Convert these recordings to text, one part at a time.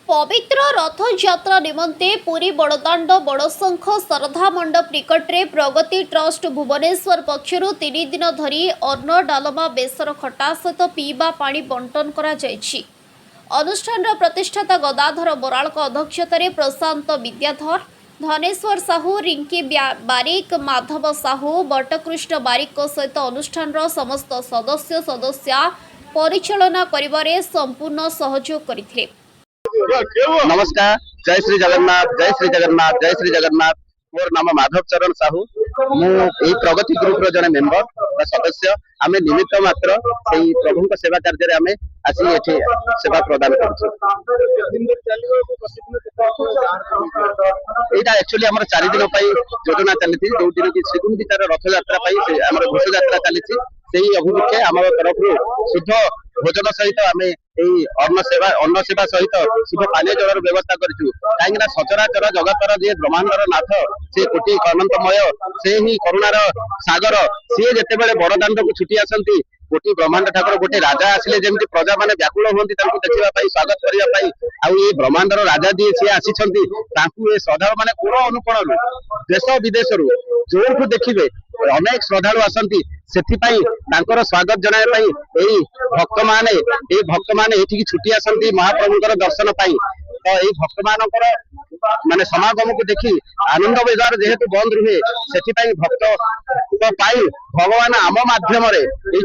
पवित्र रथयात्रा निमंते पुरी बड़दाण्ड बड़शंख श्रद्धा मंडप निकट में प्रगति ट्रस्ट भुवनेश्वर पक्षर 3 दिन धरी अन्न डालमा बेसर खटा सहित पीवा पानी बंटन करा जायछि। अनुष्ठान प्रतिष्ठाता गदाधर बराल अध्यक्षतार प्रशांत विद्याधर, धनेश्वर साहू, रिंकी बारिक, माधव साहू, बटकृष्ण बारिक सहित अनुष्ठान समस्त सदस्य सदस्या परिचालना करिबारे संपूर्ण सहयोग करथिले। नमस्कार, जय श्री जगन्नाथ, जय श्री जगन्नाथ, जय श्री जगन्नाथ। मोर नाम माधव चरण साहू। मु प्रगति ग्रुप रो जने मेंबर सदस्य। आम निमित्त मात्र से प्रभु सेवा कार्य आम आसी एठी सेवा प्रदान करछु। एटा एक्चुअली हमर 4 दिन पई योजना चलती, जो दिन की श्रीगुंडीचार रथ यात्रा पई हमर घोष यात्रा चलती। सेही अभिमुखे आम तरफ शुद्ध भोजन सहित आम अन्न सेवा सहित शुद्ध पानीय जल व्यवस्था करूँ। कहीं सचराचर जगतर जी ब्रह्मांडर नाथ से कोटि अनंतमय से ही करुणार सागर सी जिते बड़दाण्ड को छुटी आसती। कोटि ब्रह्मांड ठाकुर गोटे राजा आसिले जमी प्रजा मैंने व्याकुल हमें देखा स्वागत करने आई ब्रह्मांडर राजा जी सी आसी श्रद्धा मैंने कोण अनुकोण देश विदेश जो देखिए अनेक श्रद्धालु आसती। स्वागत जनाई भक्त माने छुट्टी आसती महाप्रभुଙ୍କର दर्शन पाई। तो यही भक्त मानकर माने समागम को देखी आनंद बजार जेहेतु बंद रुहे से भक्त भगवान आम माध्यम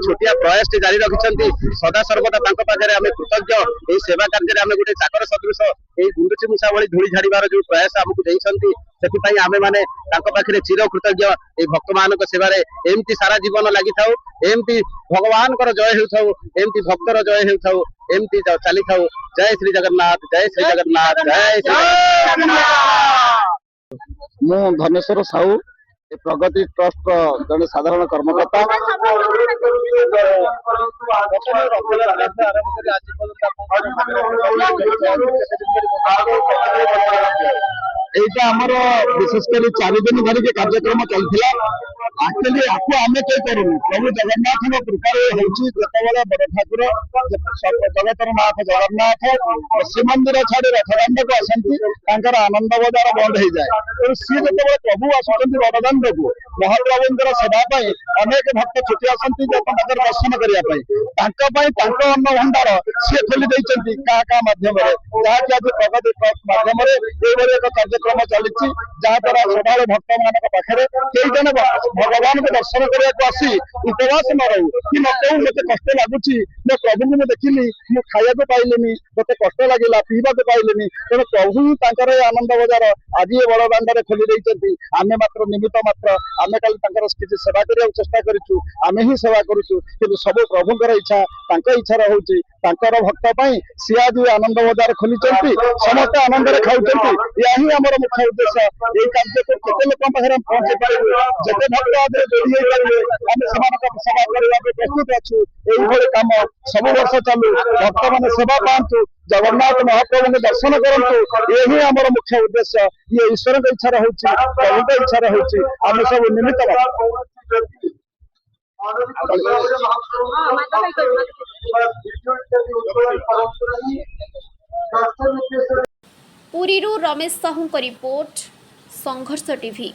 छोटिया प्रयास जारी रखिंट। सदा सर्वदा पाखे आम कृतज्ञ। यही सेवा कार्य आम गोटे चाकर सदृश यही गुंडुची मूषा भली धूली झाड़ार जो प्रयास आमको देते आम मैंने पाखे चिर कृतज्ञ। ये भक्त मान सेवारे एमती सारा जीवन लगी था, एमती भगवान जय हो, एमती भक्तर जय हो, एमती चली था। जय श्री जगन्नाथ, जय श्री जगन्नाथ, जय श्री जगन्नाथ। मु धनेश्वर साहू प्रगति ट्रस्ट जड़े साधारण कर्मकर्ता। एटा आमर विशेषकर 4 दिन धरिक कार्यक्रम चलता। एक्चुअली आपको आम कही करूँ प्रभु जगन्नाथ कृपा होते बड़ ठाकुर जगतर नाथ जगन्नाथ श्रीमंदिर छाड़ी रथदाण्ड को आसती आनंद बजार बंद हो जाए। तो सी जो प्रभु आसुच्च बड़दाण्ड को महाप्रभुंर सेवाई अनेक भक्त छुट्टी आसती दर्शन करने अन्न भंडार सी खोली देती क्या माध्यम जहाँकि आज प्रगति ट्रस्ट माध्यम एक कार्यक्रम चली जहाद्वारा श्रद्धालु भक्त मान पाखे कई जन भगवान को दर्शन करने को आसी उपवास न रू कि न कहूँ मत कष्ट लगुच मो प्रभु को देखिली मुझे खाया पाइलिनी मत कष्ट लगे पीवा पाइलिनी तेणु प्रभु ही आनंद बजार आज ये बड़दाण्ड खोली देती। आम मात्र निमित्त मात्र आम खाली किसी सेवा करने चेष्टा करूँ। आम ही सेवा करूँ कि सब प्रभुंर इच्छा इच्छा रोचे भक्त सी आज आनंद बजार खोली समस्त आनंद खाऊँ। यह ही आम मुख्य उद्देश्य। ये कार्य को केते लोक पाखे पहुंचे पारे जिते भक्त आज जोड़ी पारे आम सेवा करने प्रस्तुत अच्छु। यही कम सब वर्ष चलू भक्त मान सेवा पातु जगन्नाथ महाप्रभु के दर्शन करूँ। यही आम मुख्य उद्देश्य। ये ईश्वर की इच्छा रोचे प्रभु की इच्छा रोचे आम सब निमित्त। पुरीरू रमेश साहू रिपोर्ट, संघर्ष टीवी।